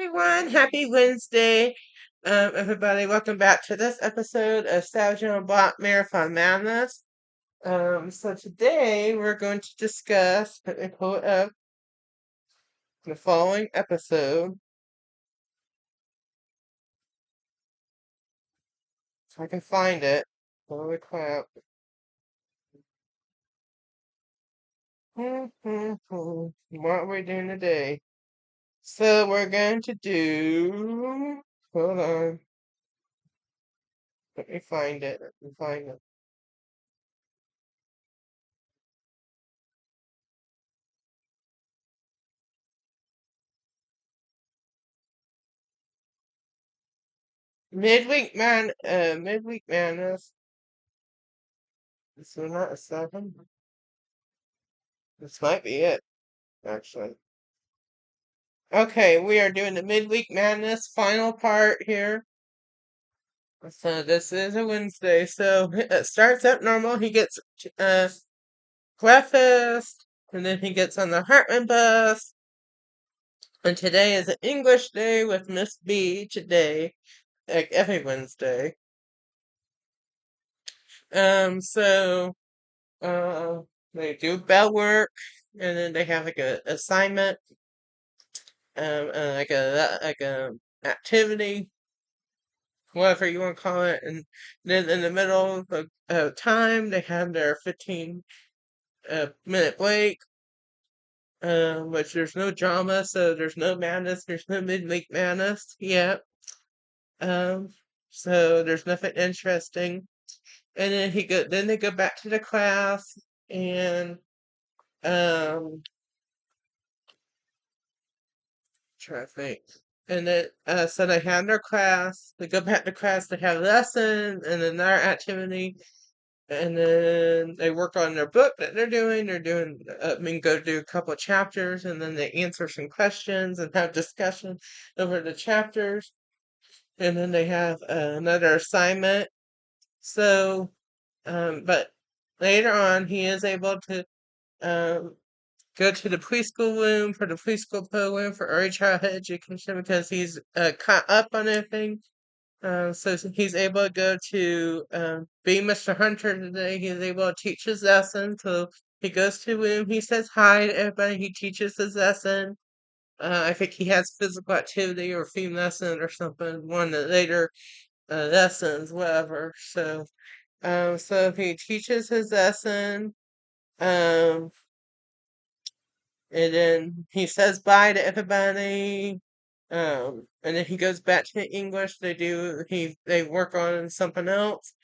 Everyone. Happy Wednesday. Everybody, welcome back to this episode of Savage Block Marathon Madness. So today we're going to discuss, let me pull it up, the following episode. If I can find it. Holy crap. What are we doing today? So we're going to do, hold on. Let me find it. Midweek Madness. So not a 7. This might be it, actually. Okay, we are doing the Midweek Madness final part here. So this is a Wednesday. So it starts out normal. He gets breakfast, and then he gets on the Hartman bus. And today is an English day with Miss B today, like every Wednesday. So they do bell work, and then they have like a assignment, like a activity, whatever you want to call it. And then in the middle of time, they have their 15-minute break, which there's no drama, so there's no madness, there's no midweek madness yet. Um, so there's nothing interesting. And then they go back to the class, and um, try to think. And then, so they have their class, they go back to class, they have lessons, and then their activity, and then they work on their book that they're doing. Go do a couple of chapters, and then they answer some questions and have discussion over the chapters, and then they have another assignment. So, but later on, he is able to um, go to the preschool room for the preschool program for early childhood education because he's caught up on everything. So he's able to go to be Mr. Hunter today. He's able to teach his lesson. So he goes to him. He says hi to everybody. He teaches his lesson. I think he has physical activity or theme lesson or something. One of the later lessons, whatever. So he teaches his lesson. Um, and then he says bye to everybody. And then he goes back to English. They work on something else.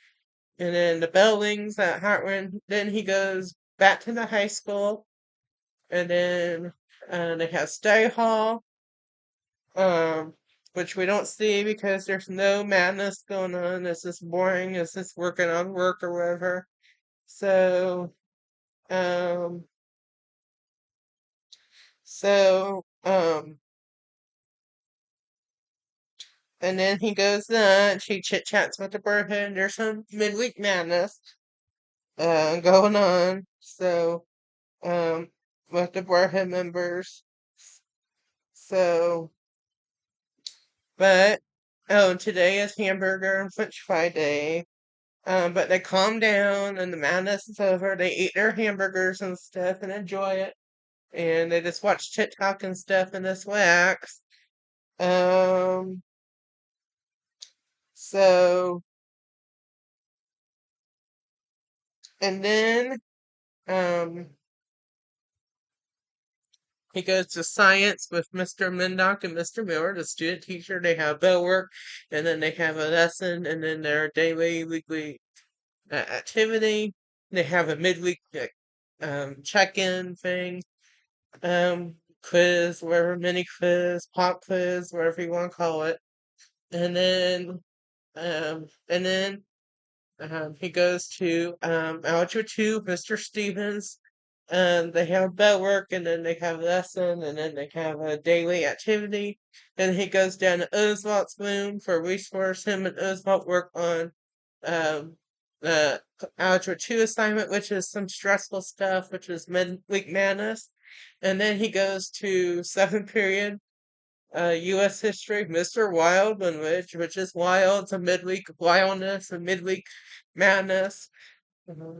And then the bell rings at Hartman. Then he goes back to the high school. And then they have study hall, um, which we don't see because there's no madness going on. It's just boring. It's just working on work or whatever. So, um, so, and then he goes to lunch. He chit chats with the bartender. There's some midweek madness going on. So, um, with the barhead members. So, but today is hamburger and French fry day. But they calm down and the madness is over. They eat their hamburgers and stuff and enjoy it, and they just watch TikTok and stuff and just wax. Um, so and then um he goes to science with Mr. Mindock and Mr. Miller, the student teacher. They have bell work, and then they have a lesson, and then their daily, weekly activity. They have a midweek check-in thing, quiz, whatever, mini quiz, pop quiz, whatever you want to call it. And then, um, and then he goes to Algebra 2, Mr. Stevens. They have bell work, and then they have lesson, and then they have a daily activity. And he goes down to Oswald's room for resource. Him and Oswald work on um, the Algebra 2 assignment, which is some stressful stuff, which is midweek madness. And then he goes to 7th period U.S. history, Mr. Wild, which is wild, some midweek wildness and midweek madness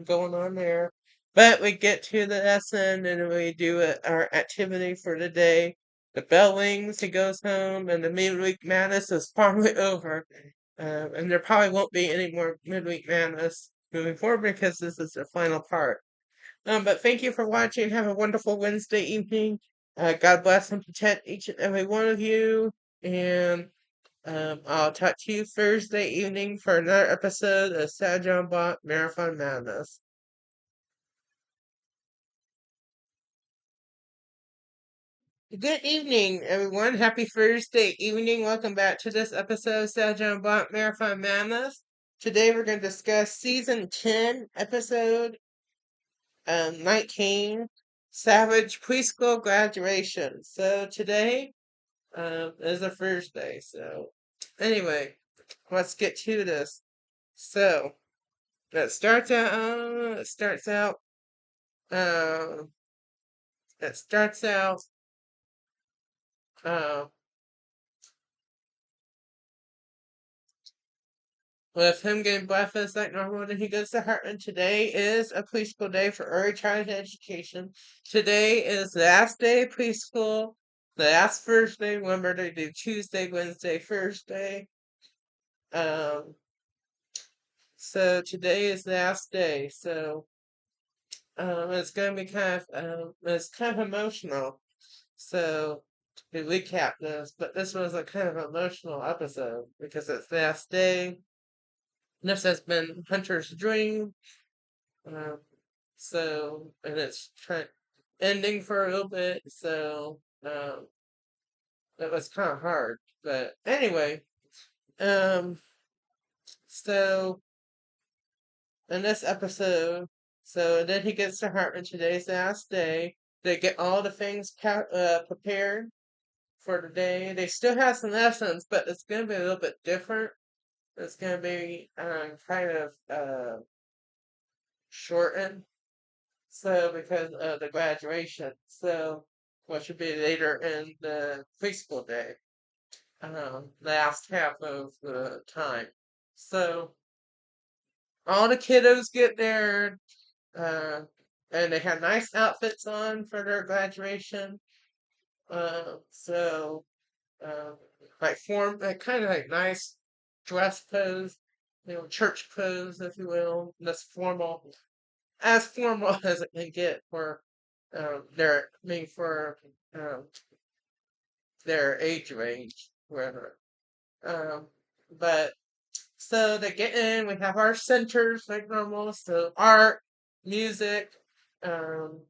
going on there. But we get to the lesson and we do our activity for the day. The bell rings, he goes home, and the midweek madness is probably over. And there probably won't be any more midweek madness moving forward because this is the final part. But thank you for watching. Have a wonderful Wednesday evening. God bless and protect each and every one of you. And I'll talk to you Thursday evening for another episode of Sad John Bot Marathon Madness. Good evening, everyone. Happy Thursday evening. Welcome back to this episode of Sad John Bot Marathon Madness. Today we're going to discuss Season 10, Episode 19, Savage Preschool Graduation. So today is a Thursday. So anyway, let's get to this. So it starts out. Uh, it starts out. Uh, with him getting breakfast like normal, then he goes to Hartman. Today is a preschool day for early childhood education. Today is the last day of preschool. The last Thursday. Remember, they do Tuesday, Wednesday, Thursday. So today is the last day. So it's gonna be it's kind of emotional. So to recap this, but this was a kind of emotional episode because it's the last day. This has been Hunter's dream. Um, and it's ending for a little bit. So it was kind of hard. But anyway, um, so in this episode, so then he gets to Hartman. Today's the last day. They get all the things prepared for the day. They still have some lessons, but it's going to be a little bit different. It's going to be kind of shortened. So because of the graduation, so what should be later in the preschool day, last half of the time. So all the kiddos get there, uh, and they have nice outfits on for their graduation. So like kind of like nice dress pose, church pose, if you will. That's formal, as formal as it can get for for um, their age range, whatever. Um, but so they get in. We have our centers like normal, so art, music, um,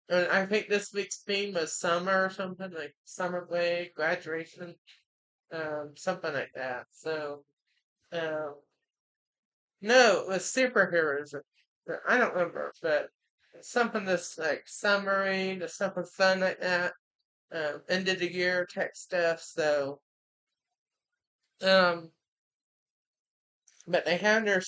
and I think this week's theme was summer or something like summer break, graduation, something like that. So um, no, it was superheroes. I don't remember, but something that's like summary, to something fun like that. End of the year type stuff. So, um, but they have their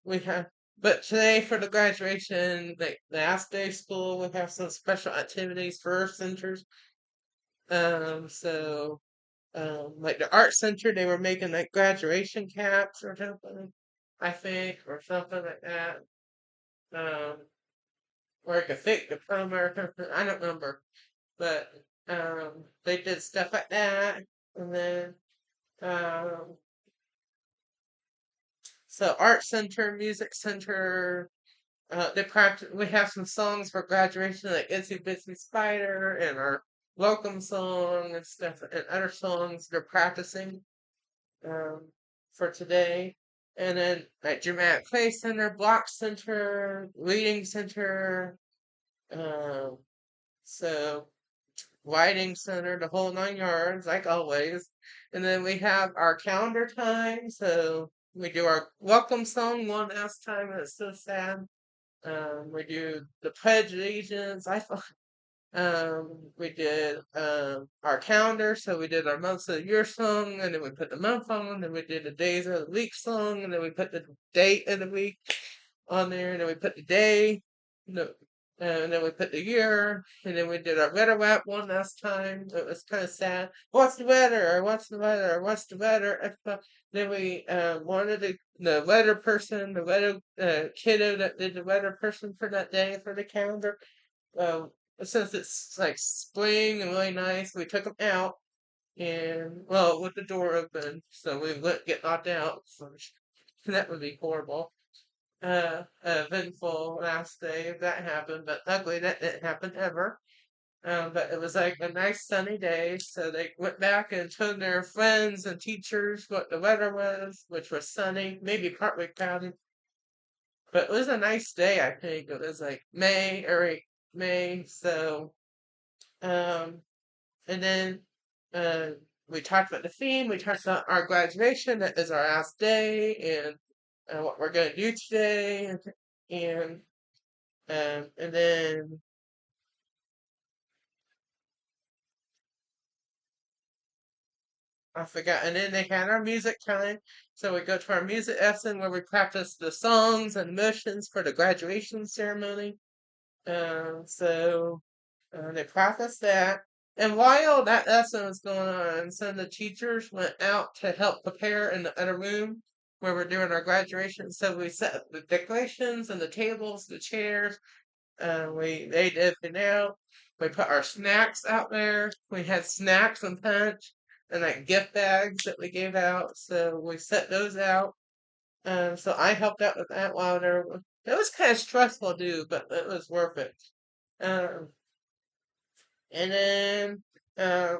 we have. But today for the graduation, like the last day of school, we have some special activities for our centers. So like the art center, they were making like graduation caps or something, I think, or something like that. Um, or like a fake diploma or something. I don't remember, but they did stuff like that, and then um, so art center, music center. They practice. We have some songs for graduation, like "Itsy Bitsy Spider" and our welcome song and stuff, and other songs they're practicing um, for today. And then like dramatic play center, block center, reading center. Um, so lighting center, the whole 9 yards, like always. And then we have our calendar time. So we do our welcome song one last time, and it's so sad. We do the Pledge of Allegiance. We did our calendar. So we did our months of the year song, and then we put the month on, and then we did the days of the week song, and then we put the date of the week on there, and then we put the day. No, And then we put the year, and then we did our weather wrap one last time. It was kind of sad. What's the weather? Or what's the weather? Or what's the weather? Then we wanted the weather person, the weather kiddo that did the weather person for that day for the calendar. Um, since it's like spring and really nice, we took them out and well with the door open, so we wouldn't get knocked out. So that would be horrible. Eventful last day if that happened, but luckily that didn't happen ever. But it was like a nice sunny day, so they went back and told their friends and teachers what the weather was, which was sunny, maybe partly cloudy, but it was a nice day. I think it was like May, early May. So, um, and then uh, we talked about the theme. We talked about our graduation. That is our last day, and what we're going to do today, and and then I forgot. And then they had our music time. So we go to our music lesson where we practice the songs and motions for the graduation ceremony. So they practiced that. And while that lesson was going on, some of the teachers went out to help prepare in the other room where we're doing our graduation. So we set up the decorations and the tables, the chairs. We laid everything out. We put our snacks out there. We had snacks and punch and like gift bags that we gave out. So we set those out. So I helped out with that while there. It was kind of stressful to do, but it was worth it. Um, and then uh,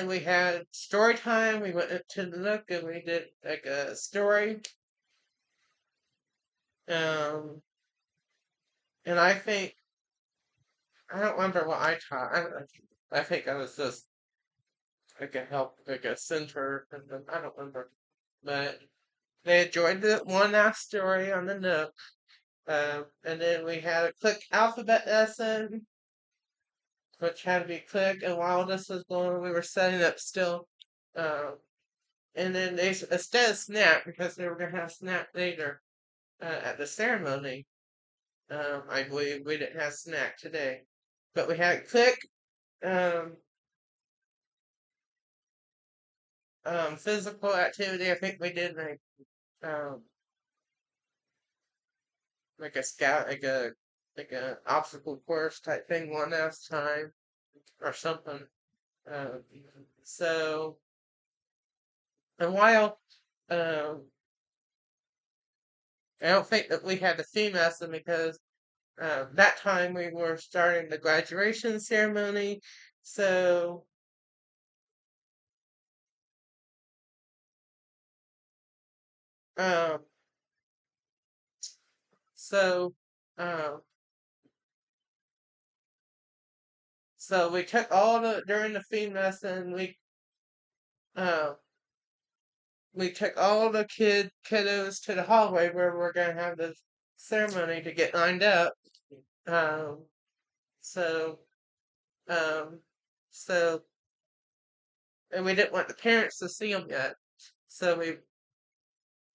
we had story time. We went to the nook and we did like a story. Um, and I don't remember what I taught. I think I was just like a help, like a center, and then I don't remember. But they enjoyed the one last story on the nook. And then we had a click alphabet lesson, which had to be click. And while this was going, we were setting up still. Um, and then they instead of snap because they were gonna have snap later at the ceremony. I believe we didn't have snack today, but we had click. Um, Physical activity. I think we did um, like a scout, like a obstacle course type thing one last time or something. Um, so and while um, I don't think that we had the theme lesson because that time we were starting the graduation ceremony. So um, so um, so we took all the during the theme lesson. Uh, we took all the kiddos to the hallway where we're gonna have the ceremony to get lined up. Um, so um, so and we didn't want the parents to see them yet. So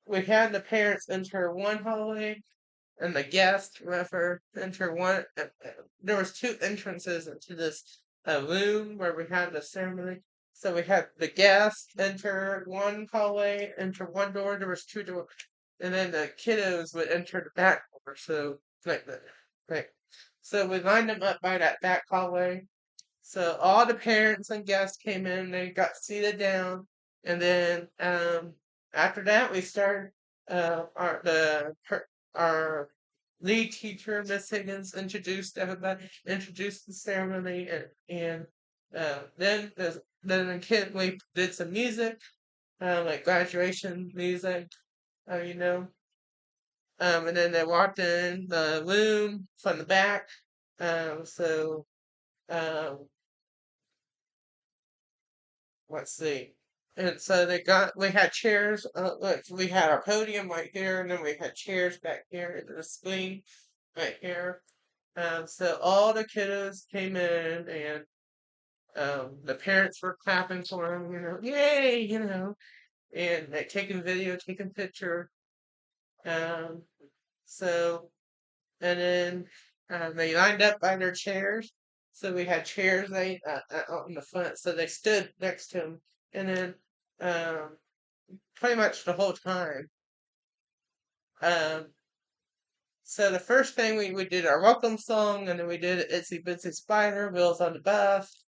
we had the parents enter one hallway and the guests whoever enter one. There was two entrances into this room where we had the ceremony. So we had the guests enter one hallway, enter one door. There was two doors, and then the kiddos would enter the back door. So like the right. So we lined them up by that back hallway. So all the parents and guests came in. They got seated down, and then after that we started. Our lead teacher, Miss Higgins, introduced everybody, introduced the ceremony, and then the kid we did some music, like graduation music, you know. And then they walked in the room from the back. So um, let's see. And so we had chairs, look, we had our podium right here, and then we had chairs back here at the screen right here. So all the kiddos came in, and the parents were clapping for them, yay, and like taking video, taking picture. Um, so and then they lined up by their chairs. So we had chairs out in the front, so they stood next to him, and then um, pretty much the whole time. Um, so the first thing we did our welcome song, and then we did Itsy Bitsy Spider, Wheels on the Bus,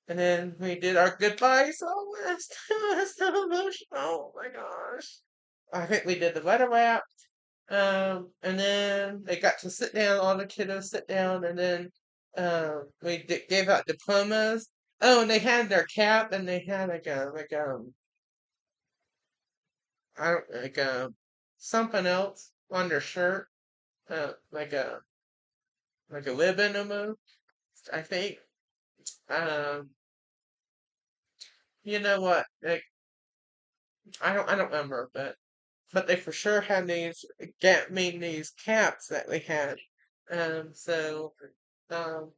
and then we did our goodbye song. That's so emotional. Oh my gosh. I think we did the letter wrap. And then they got to sit down, all the kiddos sit down, and then gave out diplomas. Oh, and they had their cap, and they had I don't something else on their shirt, like a ribbon almost, I think. Um, you know what? Like I don't remember, but they for sure had these caps that we had. So um,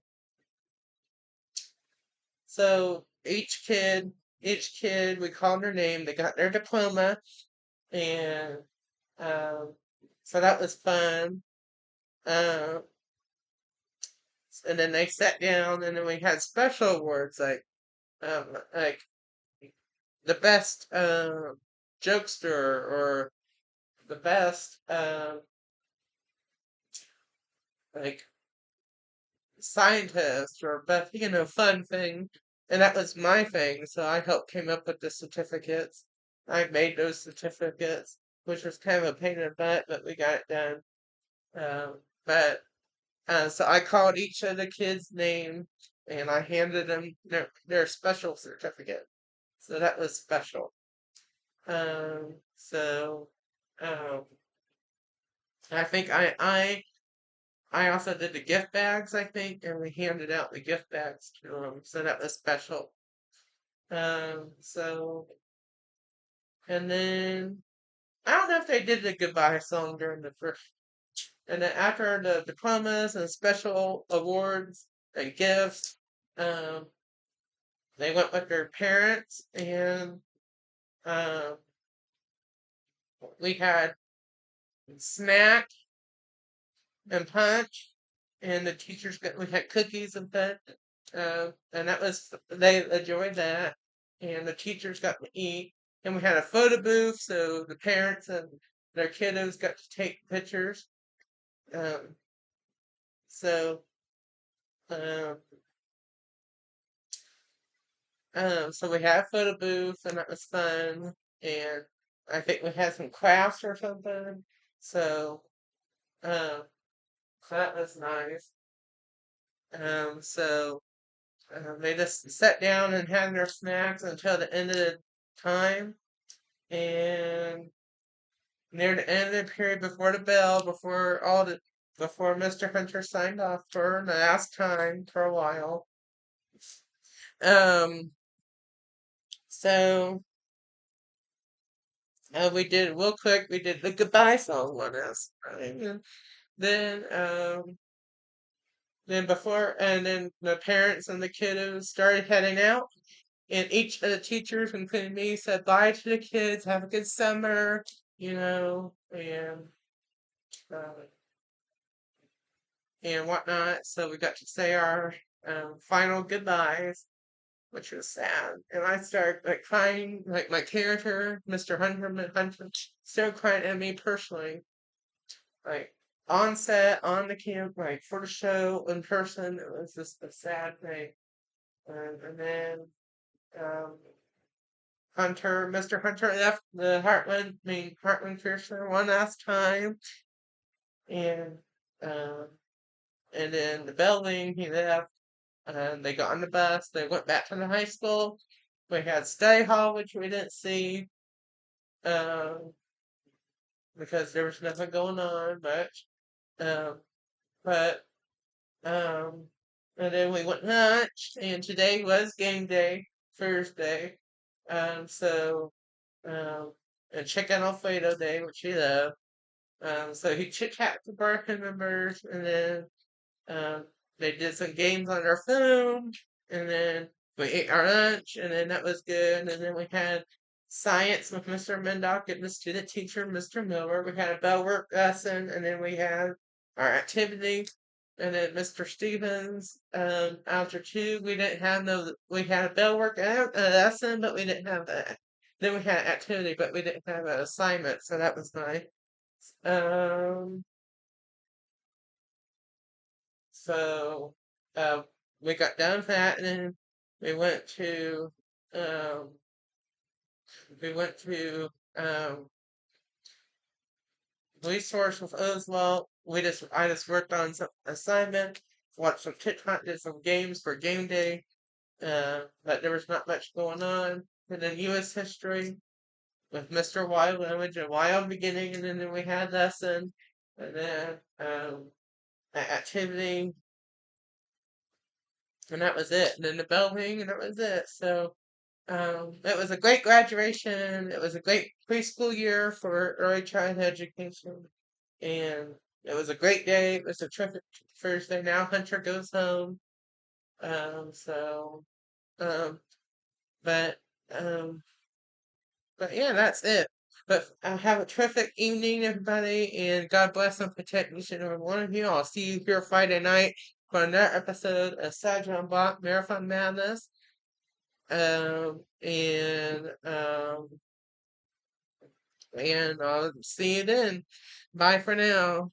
So each kid, we called their name. They got their diploma, and um, so that was fun. Uh, and then they sat down, and then we had special awards like the best jokester or the best like scientist or best fun thing. And that was my thing. So I helped came up with the certificates. I made those certificates, which was kind of a pain in the butt, but we got it done. But so I called each of the kids' name and I handed them their special certificate. So that was special. So um, I think I also did the gift bags, I think, and we handed out the gift bags to them. So that was special. So and then I don't know if they did the goodbye song during the first. And then after the diplomas and special awards and gifts, um, they went with their parents, and um, we had snack and punch, and the teachers got we had cookies and punch, and that was they enjoyed that, and the teachers got to eat, and we had a photo booth, so the parents and their kiddos got to take pictures. Um, so um, so we had a photo booth, and that was fun, and I think we had some crafts or something. So um, so that was nice. So they just sat down and had their snacks until the end of the time. And near the end of the period before the bell, before Mr. Hunter signed off for the last time for a while. Um, so we did real quick. We did the goodbye song on us, right? And then then the parents and the kiddos started heading out. And each of the teachers, including me, said bye to the kids, have a good summer, uh, and whatnot. So we got to say our final goodbyes, which was sad. And I started like crying, like my character, Mr. Hunter, started crying at me personally, like on set, on the camp, like for the show, in person. It was just a sad thing. And then um, Mr. Hunter left the Heartland Fiercer one last time, and um, and then the building he left, and they got on the bus. They went back to the high school. We had study hall, which we didn't see, um, because there was nothing going on much. Um, but um, and then we went lunch, and today was game day, Thursday. So um, and chicken Alfredo day, which he loved. So he chit chat with the Barkin members, and then um, they did some games on their phone, and then we ate our lunch, and then that was good. And then we had science with Mr. Mendock and the student teacher, Mr. Miller. We had a bell work lesson, and then we had our activity. And then Mr. Stevens, algebra 2, we didn't have no, we had a bell work lesson, but we didn't have that. Then we had activity, but we didn't have an assignment, so that was nice. Um, so uh, we got done with that, and then we went to um, we went to resource with Oswald. I just worked on some assignment, watched some TikTok, did some games for game day. But there was not much going on. And then U.S. history with Mr. Wild Language and Wild Beginning, and then we had lesson, and then activity, and that was it. And then the bell rang, and that was it. So it was a great graduation. It was a great preschool year for early childhood education, and it was a great day. It was a terrific Thursday. Now Hunter goes home. So, um, but, um, but yeah, that's it. But have a terrific evening, everybody, and God bless and protect each and every one of you. I'll see you here Friday night for another episode of Sajan Block Marathon Madness. And and I'll see you then. Bye for now.